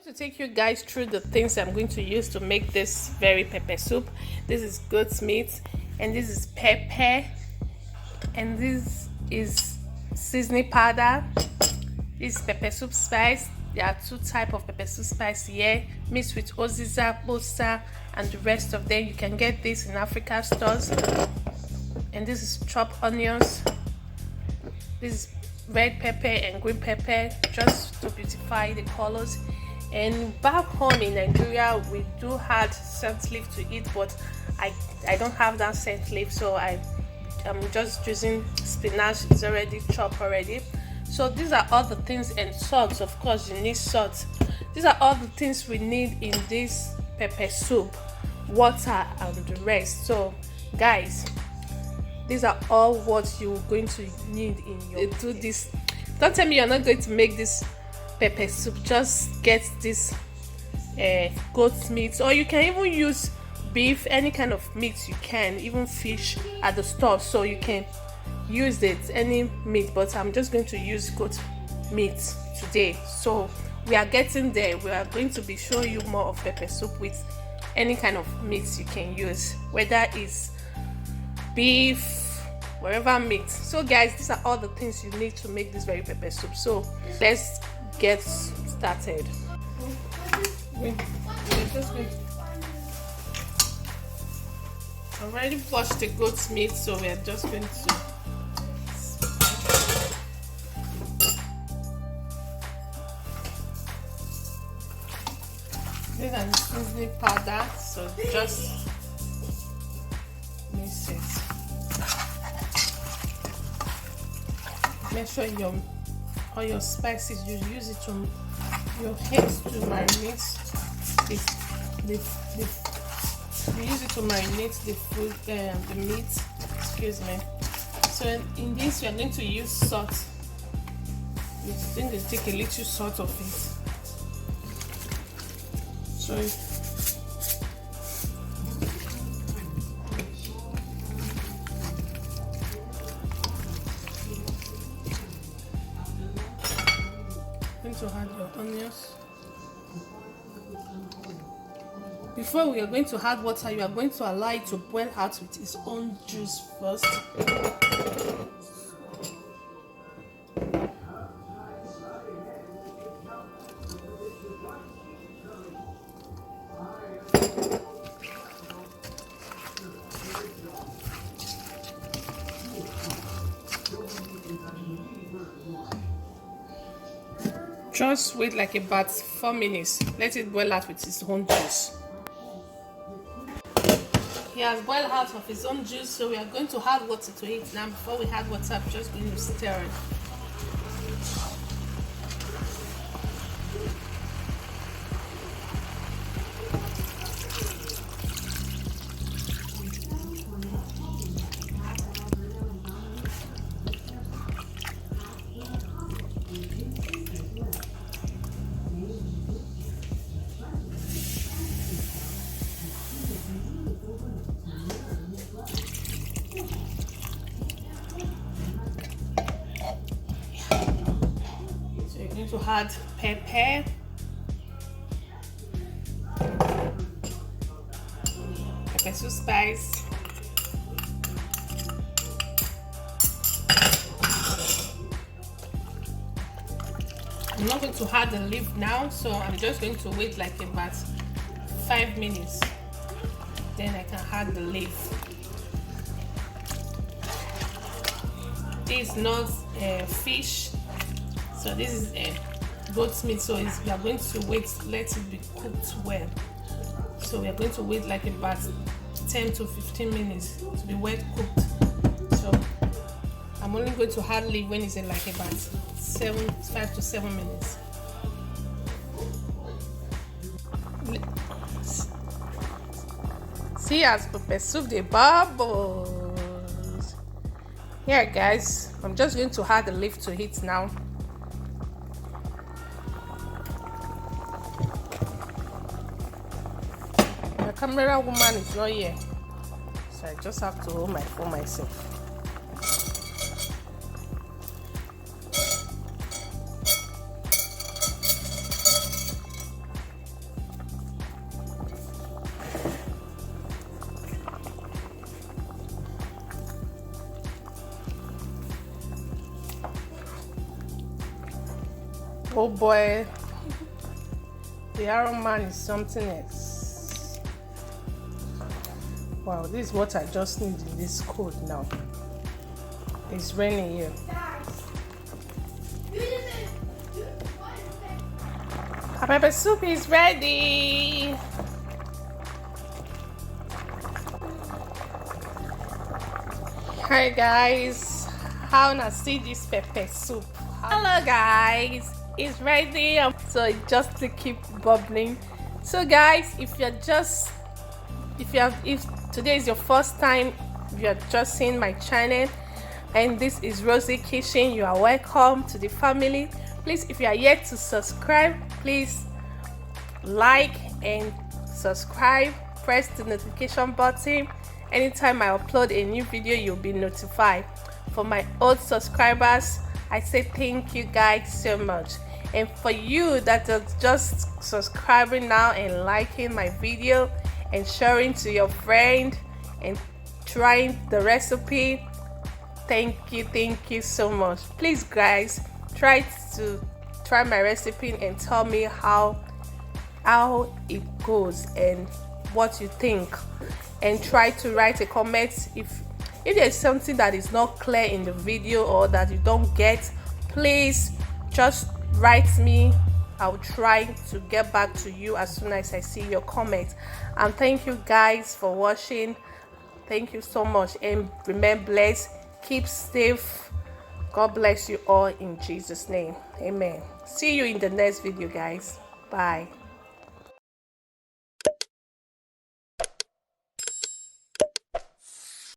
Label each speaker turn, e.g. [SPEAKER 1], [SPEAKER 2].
[SPEAKER 1] going to take you guys through the things I'm going to use to make this very pepper soup. This is goat's meat, and this is pepper, and this is seasoning powder. This is pepper soup spice. There are two types of pepper soup spice here, mixed with oziza, bosa, and the rest of them. You can get this in Africa stores. And this is chopped onions. This is red pepper and green pepper, just to beautify the colors. And back home in Nigeria, we do have scent leaf to eat, but I don't have that scent leaf, so I'm just using spinach. It's already chopped already. So these are all the things, and salt, of course you need salt. These are all the things we need in this pepper soup, water and the rest. So guys, these are all what you're going to need in your do this. Don't tell me you're not going to make this pepper soup. Just get this goat meat, or you can even use beef, any kind of meat you can, even fish at the store, so you can use it, any meat, but I'm just going to use goat meat today. So we are getting there. We are going to be showing you more of pepper soup with any kind of meat you can use, whether it's beef, wherever meat. So guys, these are all the things you need to make this very pepper soup. So let's get started. I already washed the goat's meat, so we are just going to this is seasoning powder, so just mix it. Make sure all your spices, you use it to your heads to marinate you use it to marinate the food, the meat. Excuse me. So in this we are going to use salt. We're going to take a little salt of it. So going to add your onions. Before we are going to add water, you are going to allow it to boil out with its own juice first. Just wait like about 4 minutes. Let it boil out with its own juice. He has boiled out of his own juice, so we are going to add water to it. Now before we add water, I'm just going to stir it. To add pepper, pepper soup spice, I'm not going to add the leaf now, so I'm just going to wait like about 5 minutes, then I can add the leaf. This is not fish. So this is goat's meat, so we are going to wait, let it be cooked well. So we are going to wait like about 10 to 15 minutes to be well cooked. So I'm only going to add leaf when it's in like about 5 to 7 minutes. See, as pepper soup the bubbles. Here guys, I'm just going to add the leaf to it now. The camera woman is not here, so I just have to hold my phone myself. Oh boy, the Iron Man is something else. Wow, this is what I just need in this cold now. It's raining here. Our pepper soup is ready. Hi guys, how na see this pepper soup? Hello guys, it's ready. So it just to keep bubbling. So guys, if today is your first time, you are just seeing my channel, and this is Rozzy Kitchen, you are welcome to the family. Please, if you are yet to subscribe, please like and subscribe. Press the notification button. Anytime I upload a new video, you'll be notified. For my old subscribers, I say thank you guys so much. And for you that are just subscribing now and liking my video and sharing to your friend and trying the recipe, thank you so much. Please guys, try my recipe and tell me how it goes and what you think, and try to write a comment if there's something that is not clear in the video or that you don't get. Please just write me. I'll try to get back to you as soon as I see your comment. And thank you guys for watching. Thank you so much, and remain blessed, keep safe. God bless you all in Jesus' name. Amen. See you in the next video guys. Bye.